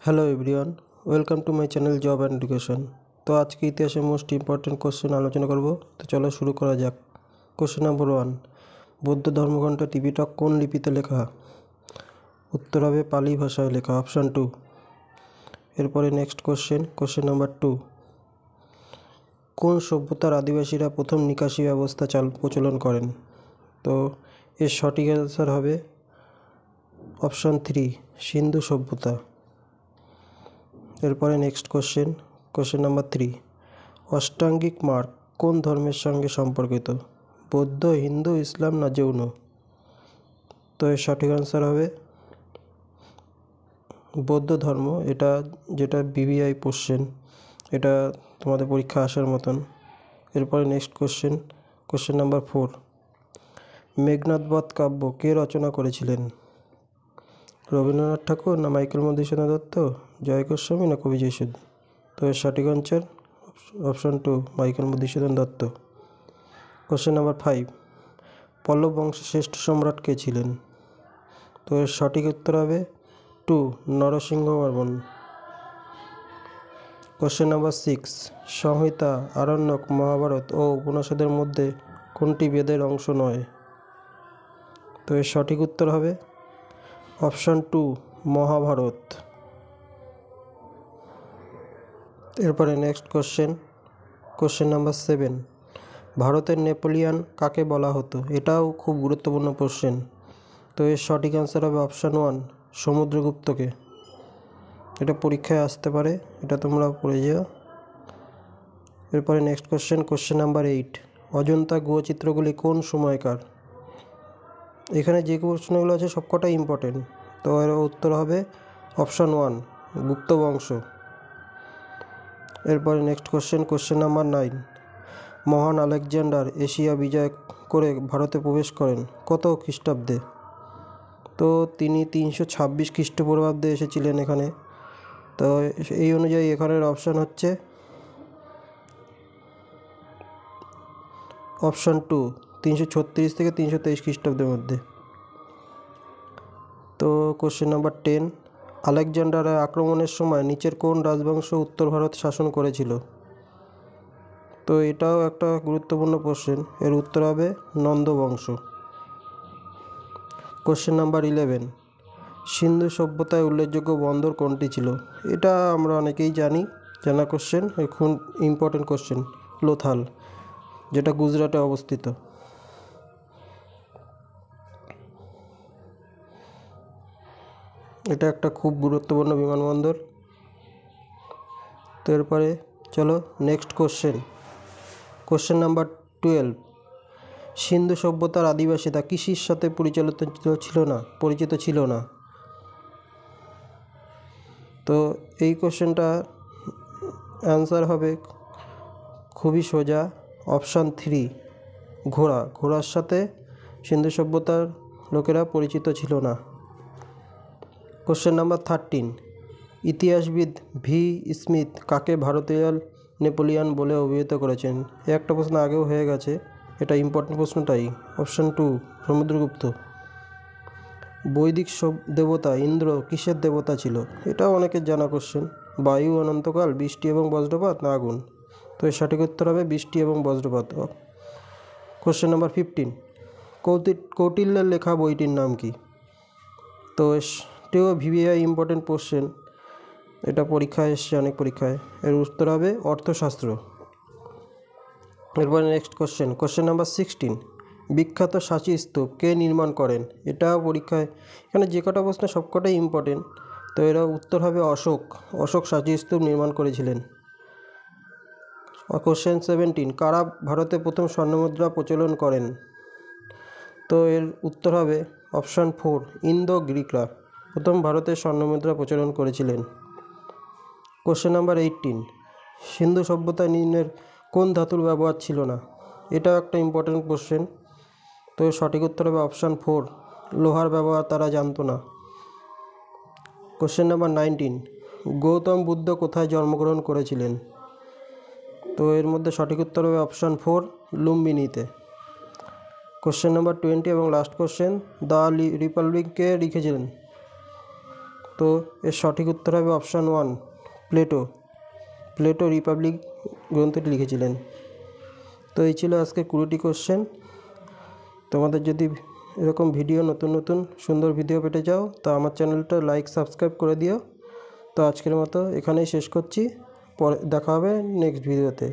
Hello everyone, welcome to my channel job and education. তো আজকে ইতিহাসের মোস্ট ইম্পর্টেন্ট কোশ্চেন আলোচনা করব। তো চলো শুরু করা যাক। কোশ্চেন নাম্বার 1, বৌদ্ধ ধর্মগ্রন্থ ত্রিপিটক কোন লিপিতে লেখা? উত্তর হবে পালি ভাষায় লেখা, অপশান 2। এরপরে নেক্সট কোশ্চেন নাম্বার 2, কোন সভ্যতার আদিবাসীরা প্রথম নিকাশি ব্যবস্থা প্রচলন করেন? তো এর সঠিক অ্যান্সার হবে অপশান 3, সিন্ধু সভ্যতা। এরপরে নেক্সট কোশ্চেন নাম্বার 3, অষ্টাঙ্গিক মার্গ কোন ধর্মের সঙ্গে সম্পর্কিত? বৌদ্ধ, হিন্দু, ইসলাম না জৈন? তো এর সঠিক আনসার হবে বৌদ্ধ ধর্ম। এটা যেটা বিবিআই কোশ্চেন, এটা তোমাদের পরীক্ষা আসার মতন। এরপরে নেক্সট কোশ্চেন নাম্বার 4, মেঘনাদবধ কাব্য কে রচনা করেছিলেন? রবীন্দ্রনাথ ঠাকুর না মাইকেল মধুসূদন দত্ত, জয় গোস্বামী না কবি জয়সূর্য? তো এর সঠিক answer option 2, Michael Madhusudan Dutta. Question number 5, পল্লব বংশের শ্রেষ্ঠ সম্রাট কে ছিলেন? তো এর সঠিক উত্তর হবে 2, নরসিংহবর্মন। কোশ্চেন নাম্বার 6, সংহিতা, আরণ্যক, মহাভারত ও উপনিষদের মধ্যে কোনটি বেদের অংশ নয়? তো এর সঠিক উত্তর হবে অপশান 2, মহাভারত। এরপরে নেক্সট কোশ্চেন নাম্বার 7, ভারতের নেপোলিয়ান কাকে বলা হতো? এটাও খুব গুরুত্বপূর্ণ কোশ্চেন। তো এর সঠিক অ্যান্সার হবে অপশান 1, সমুদ্রগুপ্তকে। এটা পরীক্ষায় আসতে পারে, এটা তোমরা পড়ে যাও। এরপরে নেক্সট কোশ্চেন নাম্বার 8, অজন্তা গুহচিত্রগুলি কোন সময়কার? এখানে যে প্রশ্নগুলো আছে সবকটাই ইম্পর্টেন্ট। তো এর উত্তর হবে অপশান 1, গুপ্ত বংশ। এরপরে নেক্সট কোশ্চেন নাম্বার 9, মহান আলেকজান্ডার এশিয়া বিজয় করে ভারতে প্রবেশ করেন কত খ্রিস্টাব্দে? তো তিনি 326 খ্রিস্টপূর্বাব্দে এসেছিলেন এখানে। তো এই অনুযায়ী এখানের অপশান হচ্ছে অপশান 2, 336 থেকে 323 খ্রিস্টাব্দের মধ্যে। তো কোশ্চেন নাম্বার 10, আলেকজান্ডারের আক্রমণের সময় নিচের কোন রাজবংশ উত্তর ভারত শাসন করেছিল? তো এটাও একটা গুরুত্বপূর্ণ কোশ্চেন। এর উত্তর হবে নন্দ বংশ। কোশ্চেন নাম্বার 11, সিন্ধু সভ্যতায় উল্লেখযোগ্য বন্দর কোনটি ছিল? এটা আমরা অনেকেই জানা কোশ্চেন, খুব ইম্পর্টেন্ট কোশ্চেন। লোথাল, যেটা গুজরাটে অবস্থিত। এটা একটা খুব গুরুত্বপূর্ণ বিমানবন্দর। তো এরপরে চলো নেক্সট কোশ্চেন নাম্বার 12, সিন্ধু সভ্যতার আদিবাসীরা কৃষির সাথে পরিচিত ছিল না। তো এই কোশ্চেনটা অ্যান্সার হবে খুবই সোজা, অপশান 3, ঘোড়ার সাথে সিন্ধু সভ্যতার লোকেরা পরিচিত ছিল না। কোশ্চেন নাম্বার 13, ইতিহাসবিদ ভি স্মিথ কাকে ভারতীয় নেপোলিয়ান বলে অভিহিত করেছেন? একটা প্রশ্ন আগেও হয়ে গেছে, এটা ইম্পর্টেন্ট প্রশ্নটাই, অপশান 2, সমুদ্রগুপ্ত। বৈদিক দেবতা ইন্দ্র কিসের দেবতা ছিল? এটাও অনেকের জানা কোশ্চেন। বায়ু, অনন্তকাল, বৃষ্টি এবং বজ্রপাত না আগুন? তো এর সঠিক উত্তর হবে বৃষ্টি এবং বজ্রপাত। কোশ্চেন নাম্বার 15, কৌটিল্যের লেখা বইটির নাম কি? তো এটাও ভিভিআই ইম্পর্টেন্ট কোশ্চেন, এটা পরীক্ষায় এসছে অনেক পরীক্ষায়। এর উত্তর হবে অর্থশাস্ত্র। এরপরে নেক্সট কোশ্চেন নাম্বার 16, বিখ্যাত সাঁচি স্তূপ কে নির্মাণ করেন? এটাও পরীক্ষায়, এখানে যে কটা প্রশ্ন সবকটাই ইম্পর্টেন্ট। তো এর উত্তর হবে অশোক সাঁচি স্তূপ নির্মাণ করেছিলেন। কোশ্চেন 17, কারা ভারতে প্রথম স্বর্ণমুদ্রা প্রচলন করেন? তো এর উত্তর হবে অপশান 4, ইন্দো গ্রিকরা প্রথম ভারতে স্বর্ণমুদ্রা প্রচলন করেছিলেন। কোশ্চেন নাম্বার 18, সিন্ধু সভ্যতায় নিম্নের কোন ধাতুর ব্যবহার ছিল না? এটাও একটা ইম্পর্টেন্ট কোশ্চেন। তো সঠিক উত্তর হবে অপশান 4, লোহার ব্যবহার তারা জানতো না। কোশ্চেন নাম্বার 19, গৌতম বুদ্ধ কোথায় জন্মগ্রহণ করেছিলেন? তো এর মধ্যে সঠিক উত্তর হবে অপশান 4, লুম্বিনীতে। কোশ্চেন নাম্বার 20 এবং লাস্ট কোশ্চেন, দ্য রিপাবলিক কে লিখেছিলেন? তো এর সঠিক উত্তর হবে অপশান 1 প্লেটো। প্লেটো রিপাবলিক গ্রন্থটি লিখেছিলেন। তো এই ছিল আজকে 20টি কোশ্চেন। তোমাদের যদি এরকম ভিডিও নতুন নতুন সুন্দর ভিডিও পেতে চাও তো আমার চ্যানেলটা লাইক সাবস্ক্রাইব করে দিও। তো আজকের মতো এখানেই শেষ করছি, পরে দেখা হবে নেক্সট ভিডিওতে।